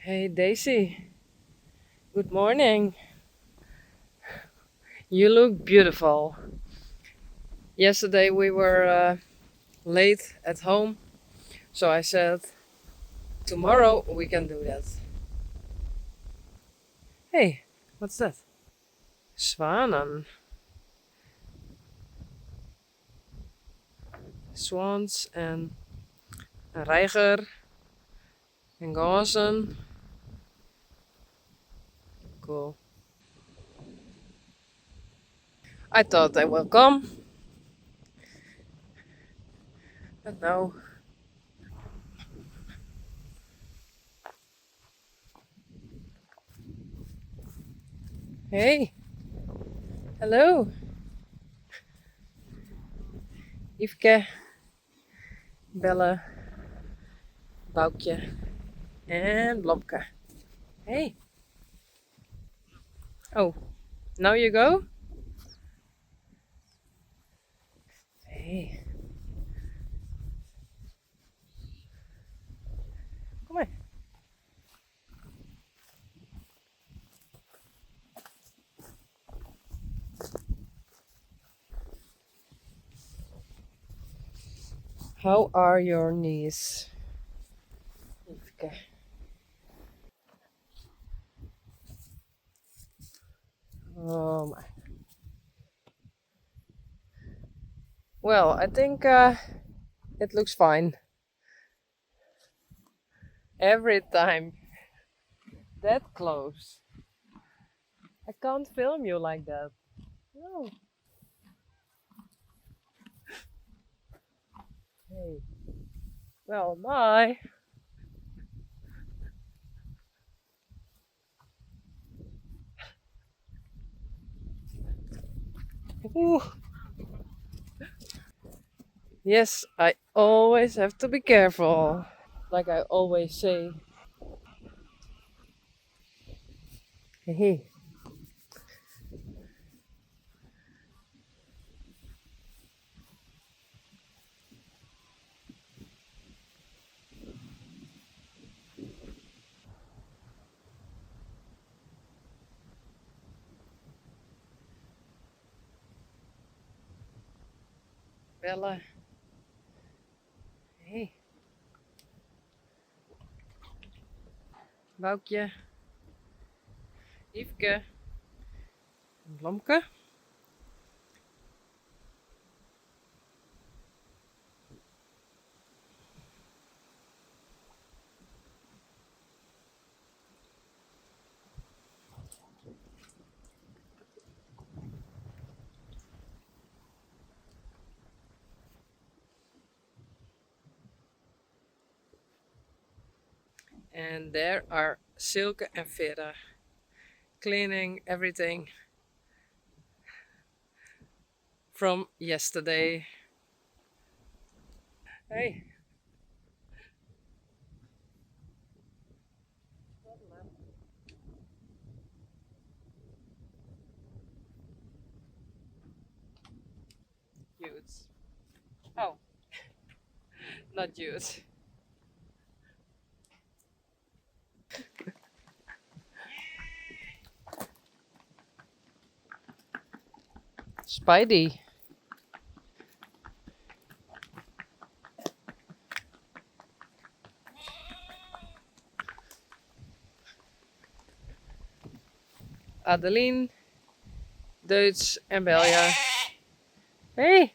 Hey Daisy, good morning. You look beautiful. Yesterday we were late at home, so I said tomorrow we can do that. Hey, what's that? Swanen, swans and een reiger and ganzen. Cool. I thought they will come, but no. Hey, hello, Yveske, Belle, Boukje and Blomke. Hey, oh, now you go? Hey, kom maar. How are your knees? Yveske. Oh my. Well, I think it looks fine. Every time. That close. I can't film you like that. No. Hey. Well, bye. Ooh. Yes, I always have to be careful. Like I always say. Hey. Bella. Hey. Boukje. Yveske. Blomke. And there are Silke and Vera cleaning everything from yesterday. Hey. Cute. Oh, not cute. Spidey. Adeline, Deutsch en Belja. Hey.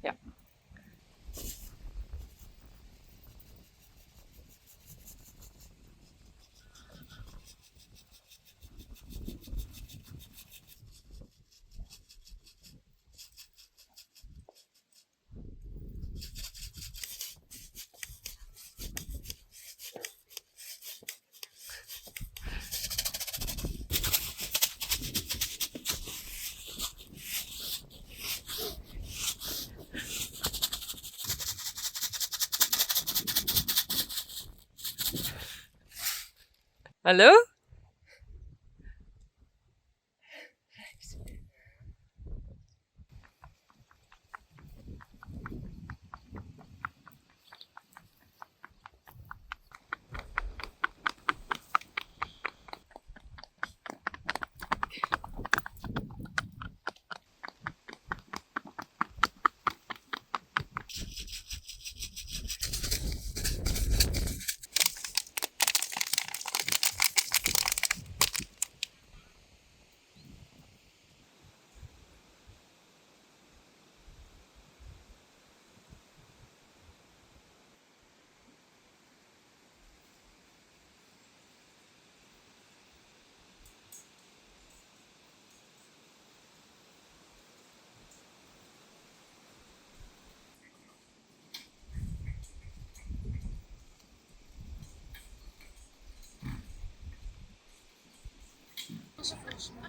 Ja. Hallo?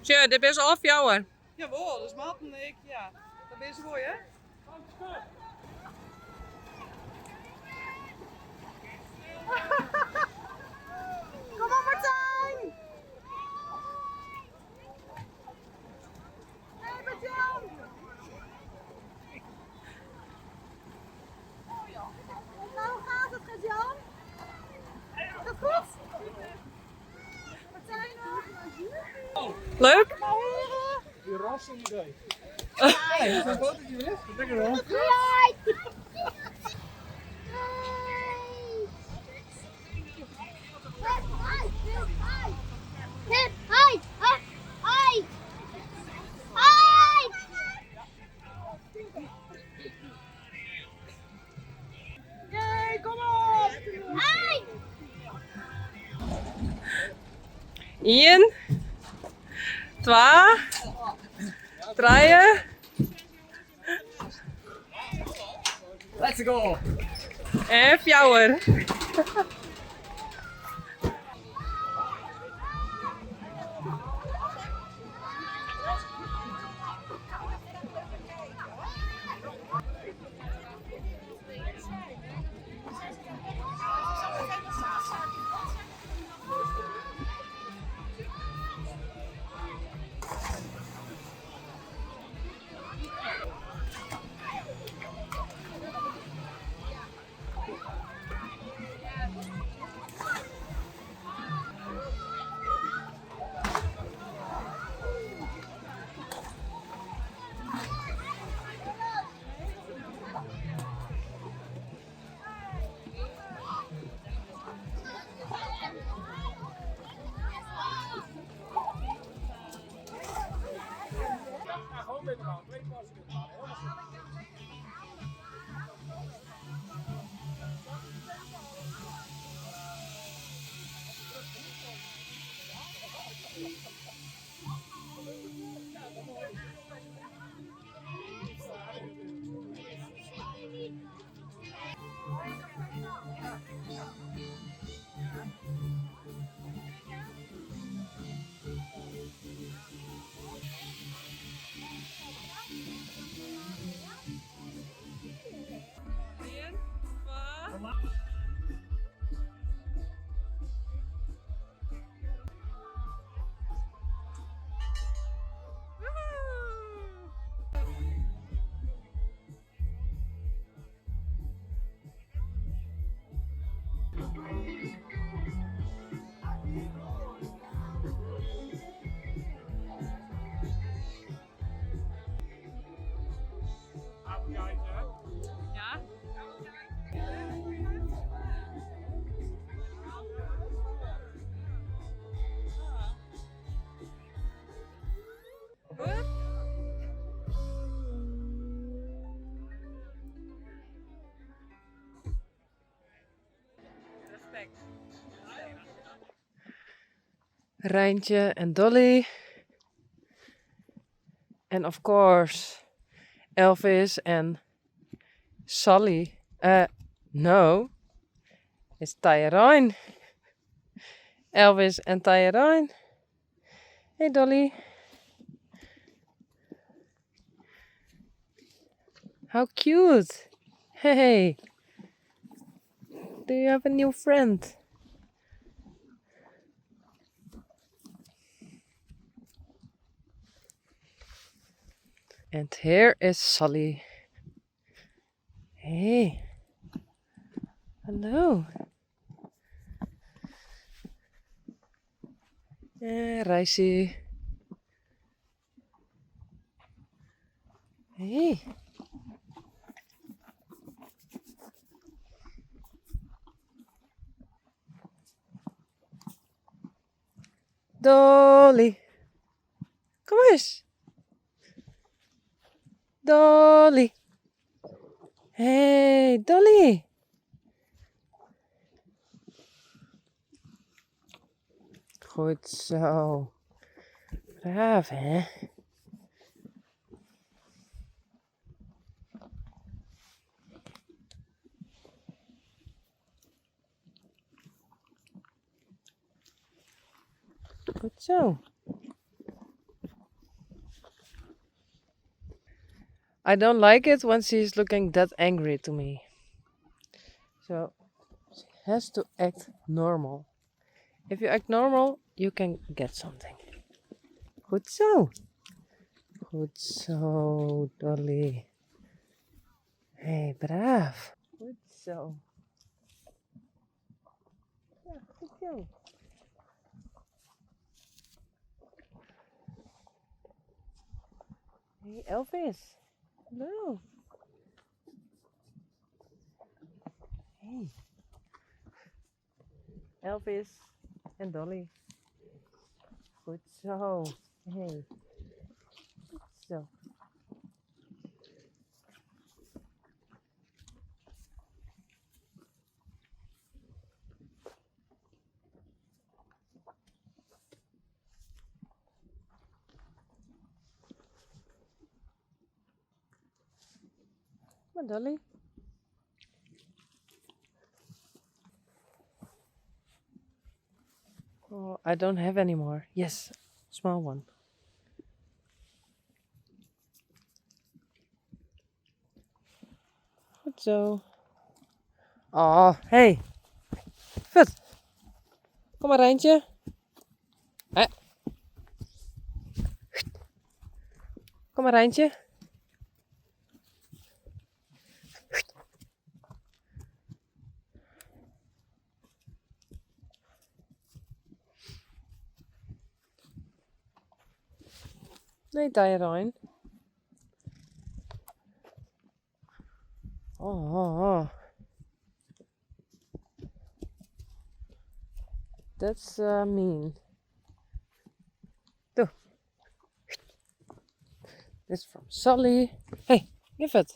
Tja, dit is af jou. Jawel, dus maat en ik, ja. Dat is mooi, hè? Kom op, Martijn! Hey, Martijn! Nou, hoe gaat het, Gert-Jan? Gaat het goed? Martijn nog? Leuk? Die ras in idee. Hey, dat is een fotootje weer. Lekker hoor. Yay, kom op! 1, 2, 3 Let's go. en 4. Gewoon met de baan. 2 passen dit gaan. Helemaal goed. Ja? Goed? Respect. Rijntje en Dolly. En of course Elvis en Sally. No. It's Tyrone. Elvis en Tyrone. Hey Dolly. How cute. Hey. Do you have a new friend? And here is Sally. Hey. Hallo. Reisje. Hey. Dolly. Kom eens. Dolly. Hey, Dolly. Goed zo. Braaf, hè? Goed zo. I don't like it when she's looking that angry to me. So she has to act normal. If you act normal, you can get something. Goed zo. Goed zo, Dolly. Hey, braaf. Goed zo. Ja, goed zo. Hey, Elvis. Hallo. Hey. Elvis en Dolly. Goed zo. Hey. Goed zo. Come on, Dolly. Oh, I don't have any more. Yes, small one. Goed zo. Oh, hey. Goed. Kom maar, Rijntje. Kom maar, Rijntje. Nee, Diarine. Oh. That's mean. Doe. This from Sally. Hey, give it.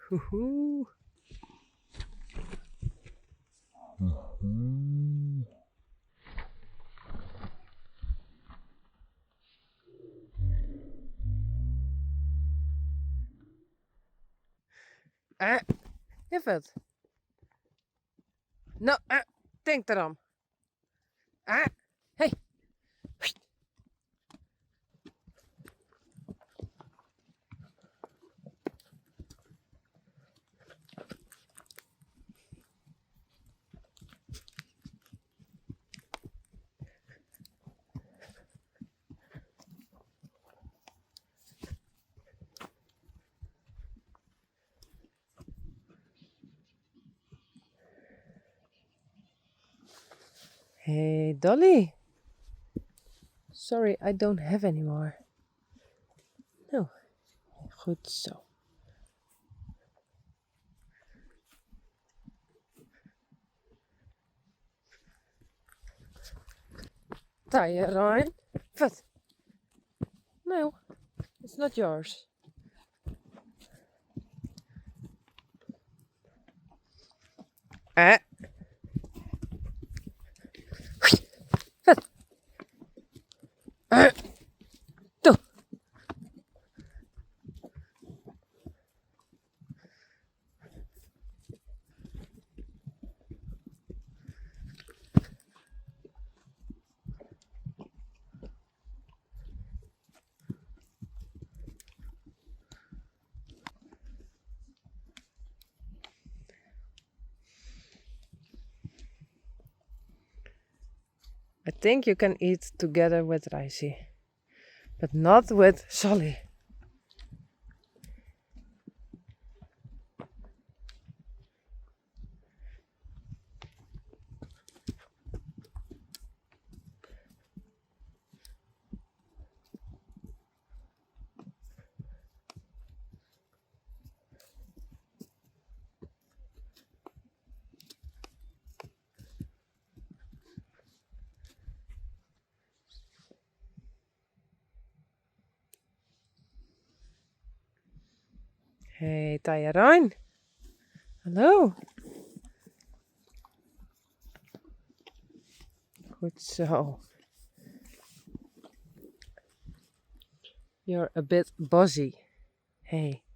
Hoo-hoo. Give it. No, denk erom. Hey. Hey, Dolly. Sorry, I don't have any more. No. Goed zo. Diarine. Wat? No, it's not yours. Wat? Doe. I think you can eat together with Raisi, but not with Solly. Hey, Tajarijn. Hallo. Goed zo. You're a bit buzzy. Hey.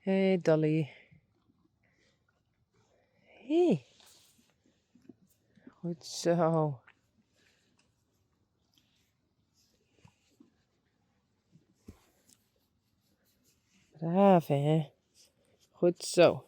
Hey, Dolly. Hey. Goed zo. Braaf, hè? Goed zo.